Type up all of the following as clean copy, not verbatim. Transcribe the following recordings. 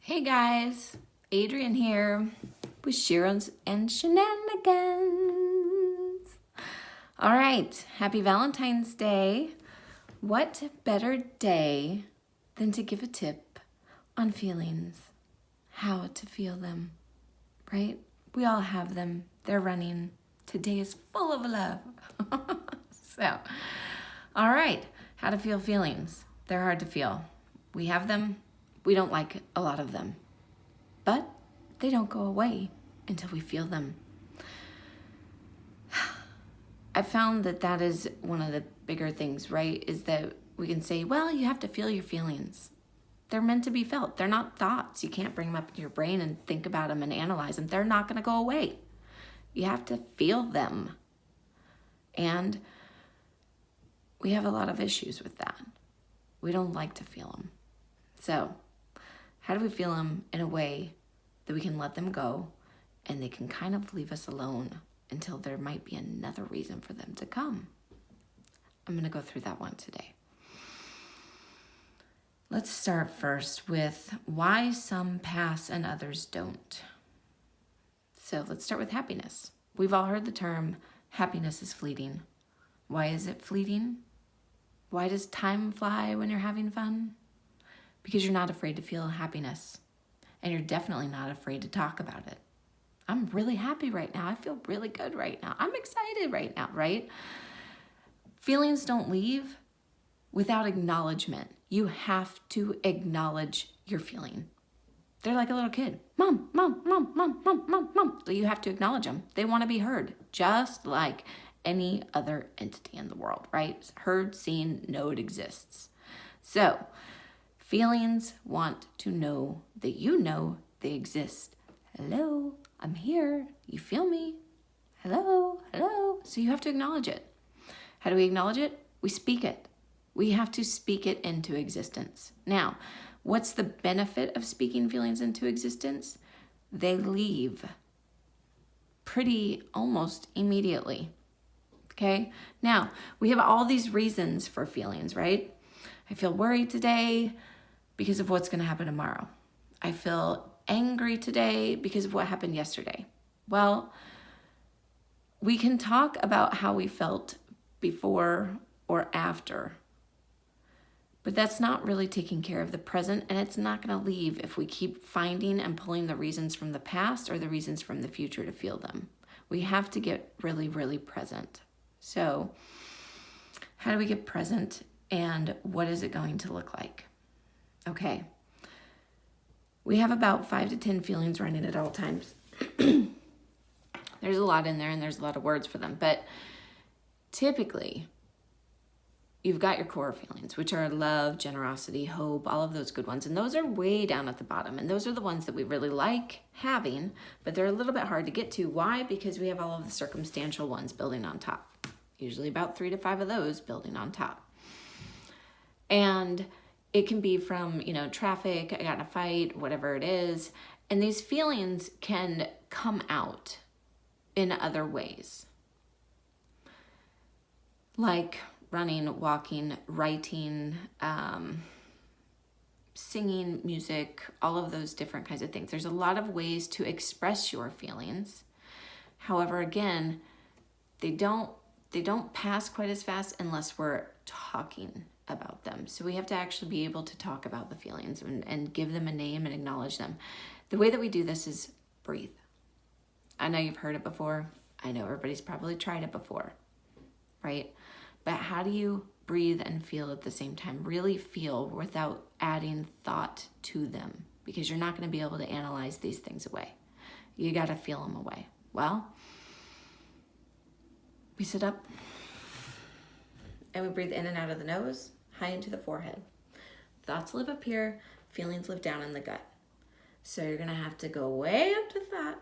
Hey guys, Adrian here with Sharon's and Shenanigans. All right, happy Valentine's Day. What better day than to give a tip on feelings, how to feel them, right? We all have them. They're running. Today is full of love. So, all right, how to feel feelings. They're hard to feel. We have them. We don't like a lot of them, but they don't go away until we feel them. I found that is one of the bigger things, right? Is that we can say, well, you have to feel your feelings. They're meant to be felt. They're not thoughts. You can't bring them up in your brain and think about them and analyze them. They're not going to go away. You have to feel them. And we have a lot of issues with that. We don't like to feel them. So, how do we feel them in a way that we can let them go and they can kind of leave us alone until there might be another reason for them to come? I'm going to go through that one today. Let's start first with why some pass and others don't. So let's start with happiness. We've all heard the term, happiness is fleeting. Why is it fleeting? Why does time fly when you're having fun? Because you're not afraid to feel happiness. And you're definitely not afraid to talk about it. I'm really happy right now. I feel really good right now. I'm excited right now, right? Feelings don't leave without acknowledgement. You have to acknowledge your feeling. They're like a little kid. Mom, mom, mom, mom, mom, mom, mom. So you have to acknowledge them. They want to be heard, just like any other entity in the world, right? Heard, seen, know it exists. So, feelings want to know that you know they exist. Hello, I'm here. You feel me? Hello, hello. So you have to acknowledge it. How do we acknowledge it? We speak it. We have to speak it into existence. Now, what's the benefit of speaking feelings into existence? They leave pretty almost immediately. Okay? Now, we have all these reasons for feelings, right? I feel worried today because of what's going to happen tomorrow. I feel angry today because of what happened yesterday. Well, we can talk about how we felt before or after, but that's not really taking care of the present, and it's not going to leave if we keep finding and pulling the reasons from the past or the reasons from the future to feel them. We have to get really, really present. So, how do we get present, and what is it going to look like? Okay, we have about 5 to 10 feelings running at all times. There's a lot in there and there's a lot of words for them, but typically you've got your core feelings, which are love, generosity, hope, all of those good ones. And those are way down at the bottom. And those are the ones that we really like having, but they're a little bit hard to get to. Why? Because we have all of the circumstantial ones building on top. Usually about 3 to 5 of those building on top. And it can be from, traffic, I got in a fight, whatever it is. And these feelings can come out in other ways. Like running, walking, writing, singing, music, all of those different kinds of things. There's a lot of ways to express your feelings. However, again, they don't pass quite as fast unless we're talking about them. So we have to actually be able to talk about the feelings and give them a name and acknowledge them. The way that we do this is breathe. I know you've heard it before. I know everybody's probably tried it before, right? But how do you breathe and feel at the same time? Really feel without adding thought to them, because you're not going to be able to analyze these things away. You got to feel them away. Well, we sit up and we breathe in and out of the nose, high into the forehead. Thoughts live up here, feelings live down in the gut. So you're going to have to go way up to thought,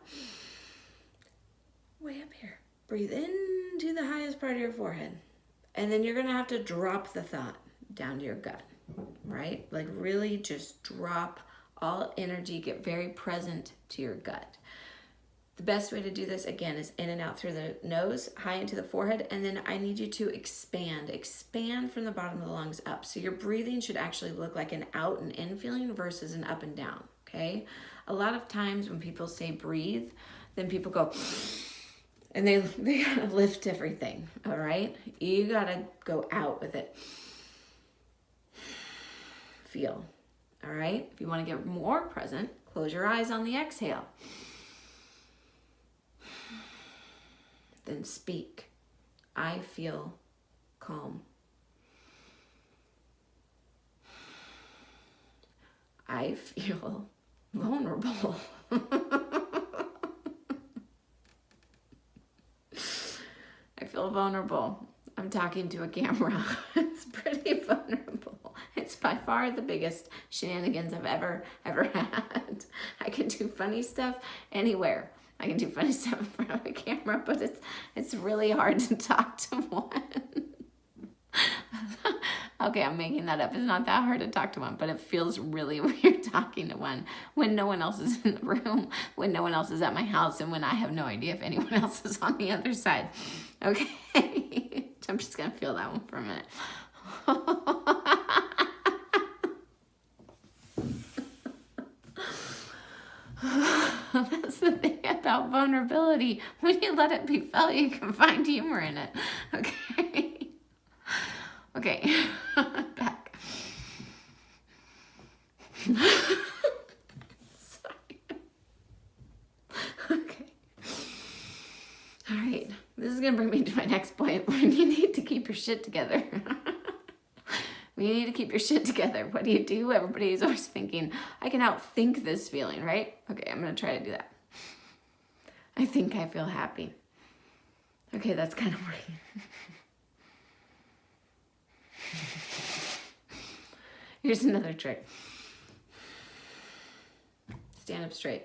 way up here. Breathe into the highest part of your forehead. And then you're going to have to drop the thought down to your gut, right? Like really just drop all energy, get very present to your gut. The best way to do this, again, is in and out through the nose, high into the forehead, and then I need you to expand from the bottom of the lungs up. So your breathing should actually look like an out and in feeling versus an up and down, okay? A lot of times when people say breathe, then people go, and they gotta lift everything, all right? You gotta go out with it. Feel, all right? If you wanna get more present, close your eyes on the exhale. Then speak. I feel calm. I feel vulnerable. I feel vulnerable. I'm talking to a camera. It's pretty vulnerable. It's by far the biggest shenanigans I've ever had. I can do funny stuff anywhere. I can do funny stuff in front of a camera, but it's really hard to talk to one. Okay, I'm making that up. It's not that hard to talk to one, but it feels really weird talking to one when no one else is in the room, when no one else is at my house, and when I have no idea if anyone else is on the other side. Okay, I'm just gonna feel that one for a minute. That's the thing about vulnerability. When you let it be felt, you can find humor in it. Okay. Okay. Back. Sorry. Okay. All right. This is going to bring me to my next point when you need to keep your shit together. When you need to keep your shit together, what do? Everybody's always thinking, I can outthink this feeling, right? Okay, I'm going to try to do that. I think I feel happy. Okay, that's kind of working. Here's another trick. Stand up straight.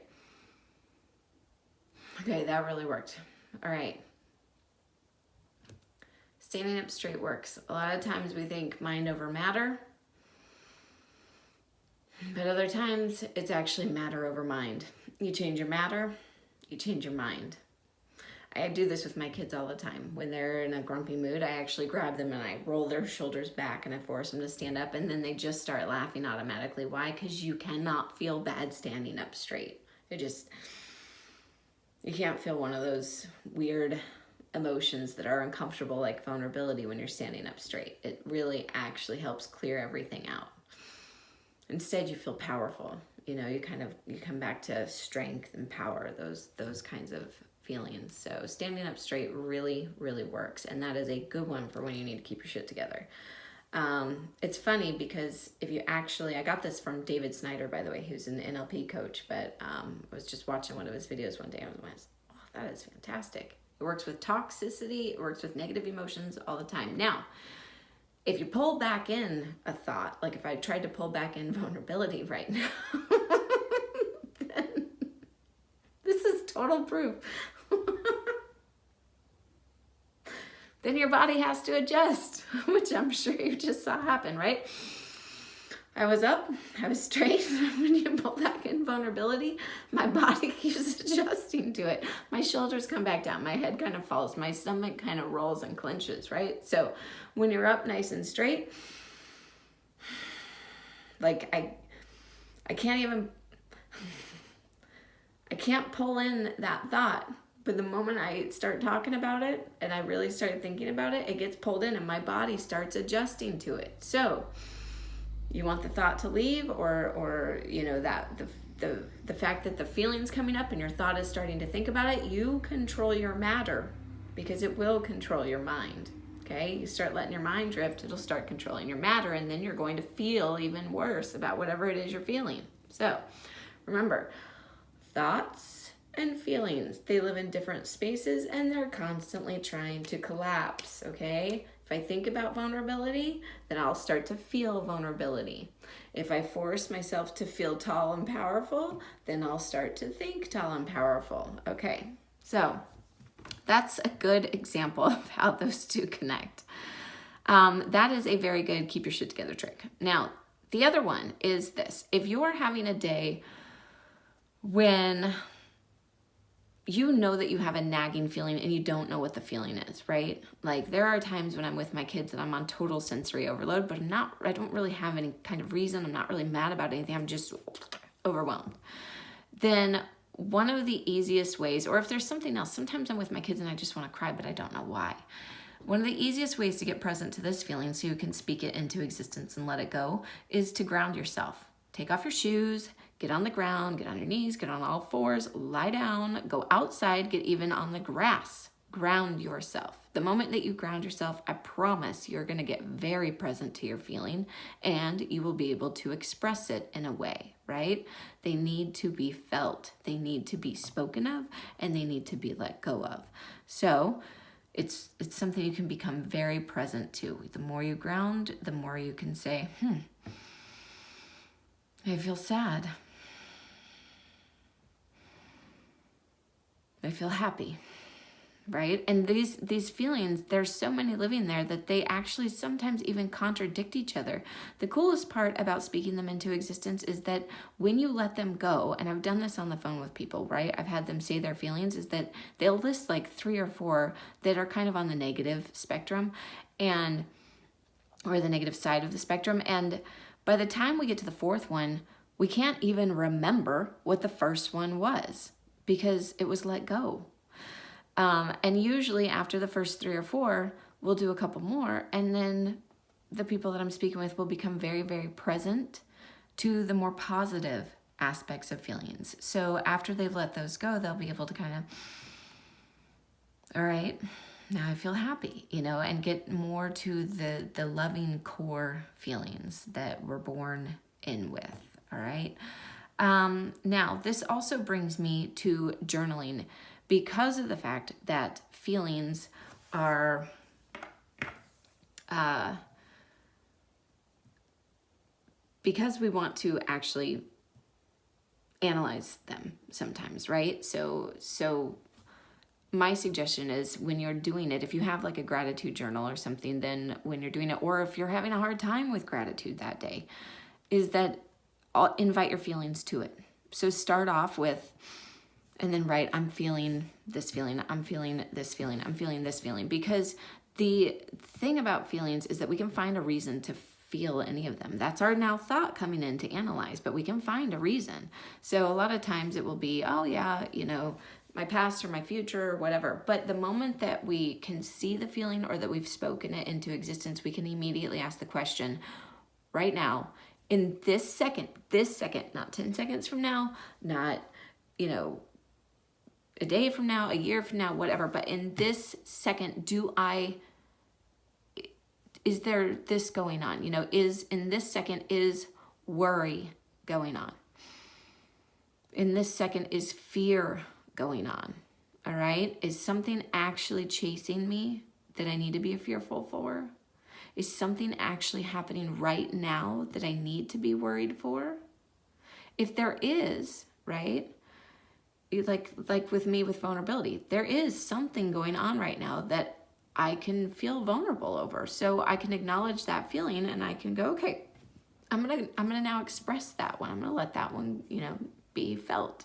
Okay, that really worked. All right. Standing up straight works. A lot of times we think mind over matter, but other times it's actually matter over mind. You change your matter, you change your mind. I do this with my kids all the time. When they're in a grumpy mood, I actually grab them and I roll their shoulders back and I force them to stand up, and then they just start laughing automatically. Why? Because you cannot feel bad standing up straight. You can't feel one of those weird emotions that are uncomfortable, like vulnerability, when you're standing up straight. It really actually helps clear everything out. Instead, you feel powerful. You know, you come back to strength and power, those kinds of feelings. So standing up straight really, really works. And that is a good one for when you need to keep your shit together. It's funny because I got this from David Snyder, by the way, who's an NLP coach, but I was just watching one of his videos one day and I was, oh, that is fantastic. It works with toxicity, it works with negative emotions all the time. Now, if you pull back in a thought, like if I tried to pull back in vulnerability right now, then this is total proof. Then your body has to adjust, which I'm sure you just saw happen, right? I was up, I was straight. When you pull back in vulnerability, my body keeps adjusting to it. My shoulders come back down, my head kind of falls, my stomach kind of rolls and clenches, right? So when you're up nice and straight, like I can't pull in that thought. But the moment I start talking about it and I really start thinking about it, it gets pulled in and my body starts adjusting to it. So you want the thought to leave, or you know, that the fact that the feeling's coming up and your thought is starting to think about it, you control your matter, because it will control your mind. Okay, you start letting your mind drift, it'll start controlling your matter, and then you're going to feel even worse about whatever it is you're feeling. So remember, thoughts and feelings, they live in different spaces and they're constantly trying to collapse. Okay, if I think about vulnerability, then I'll start to feel vulnerability. If I force myself to feel tall and powerful, then I'll start to think tall and powerful. Okay, so that's a good example of how those two connect. That is a very good keep your shit together trick. Now, the other one is this. If you're having a day when you know that you have a nagging feeling and you don't know what the feeling is, right? Like there are times when I'm with my kids and I'm on total sensory overload, but I don't really have any kind of reason. I'm not really mad about anything. I'm just overwhelmed. Then one of the easiest ways, or if there's something else, sometimes I'm with my kids and I just want to cry, but I don't know why. One of the easiest ways to get present to this feeling so you can speak it into existence and let it go is to ground yourself. Take off your shoes, get on the ground, get on your knees, get on all fours, lie down, go outside, get even on the grass. Ground yourself. The moment that you ground yourself, I promise you're going to get very present to your feeling and you will be able to express it in a way, right? They need to be felt, they need to be spoken of, and they need to be let go of. So it's something you can become very present to. The more you ground, the more you can say, I feel sad. I feel happy, right? And these feelings, there's so many living there that they actually sometimes even contradict each other. The coolest part about speaking them into existence is that when you let them go, and I've done this on the phone with people, right? I've had them say their feelings, is that they'll list like 3 or 4 that are kind of on the negative spectrum or the negative side of the spectrum. And by the time we get to the 4th one, we can't even remember what the first one was because it was let go. And usually after the first 3 or 4, we'll do a couple more. And then the people that I'm speaking with will become very, very present to the more positive aspects of feelings. So after they've let those go, they'll be able to kind of, all right, now I feel happy, and get more to the loving core feelings that we're born in with, all right? Now, this also brings me to journaling because of the fact that feelings are because we want to actually analyze them sometimes, right? So my suggestion is when you're doing it, if you have like a gratitude journal or something, then when you're doing it, or if you're having a hard time with gratitude that day, is that I'll invite your feelings to it. So start off with, and then write, I'm feeling this feeling, I'm feeling this feeling, I'm feeling this feeling. Because the thing about feelings is that we can find a reason to feel any of them. That's our now thought coming in to analyze, but we can find a reason. So a lot of times it will be, oh yeah, my past or my future or whatever. But the moment that we can see the feeling or that we've spoken it into existence, we can immediately ask the question, right now, in this second, not 10 seconds from now, not, a day from now, a year from now, whatever, but in this second, is there this going on? In this second, is worry going on? In this second, is fear going on? All right? Is something actually chasing me that I need to be fearful for? Is something actually happening right now that I need to be worried for? If there is, right? Like with me with vulnerability, there is something going on right now that I can feel vulnerable over. So I can acknowledge that feeling and I can go, okay, I'm gonna now express that one. I'm gonna let that one, be felt.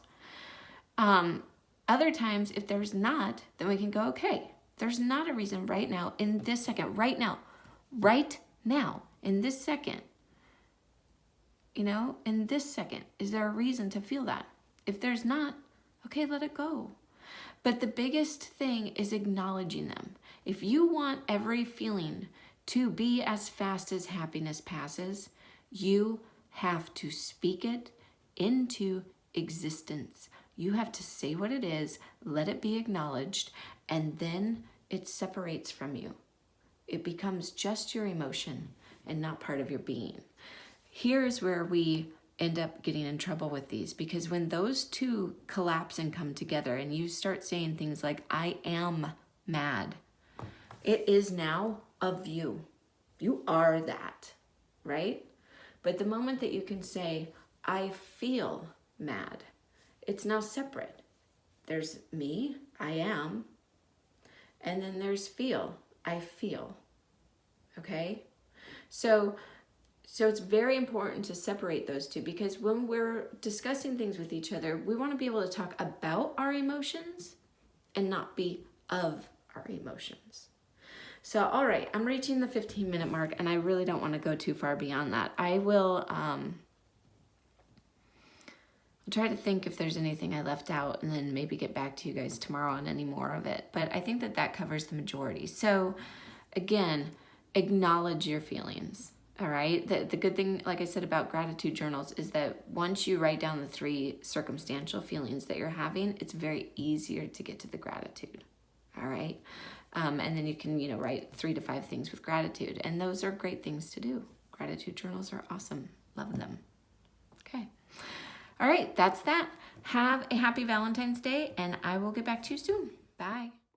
Other times, if there's not, then we can go, okay, there's not a reason right now, in this second, right now, in this second, in this second, is there a reason to feel that? If there's not, okay, let it go. But the biggest thing is acknowledging them. If you want every feeling to be as fast as happiness passes, you have to speak it into existence. You have to say what it is, let it be acknowledged, and then it separates from you. It becomes just your emotion and not part of your being. Here's where we end up getting in trouble with these, because when those two collapse and come together and you start saying things like, I am mad, it is now of you. You are that, right? But the moment that you can say, I feel mad, it's now separate. There's me, I am, and then there's feel, I feel, okay? So So it's very important to separate those two, because when we're discussing things with each other, we want to be able to talk about our emotions and not be of our emotions. So, all right, I'm reaching the 15-minute mark, and I really don't want to go too far beyond that. I will I'll try to think if there's anything I left out, and then maybe get back to you guys tomorrow on any more of it. But I think that that covers the majority. So, again, acknowledge your feelings. All right. The good thing, like I said, about gratitude journals is that once you write down the 3 circumstantial feelings that you're having, it's very easier to get to the gratitude. All right. And then you can, write 3 to 5 things with gratitude. And those are great things to do. Gratitude journals are awesome. Love them. Okay. All right. That's that. Have a happy Valentine's Day, and I will get back to you soon. Bye.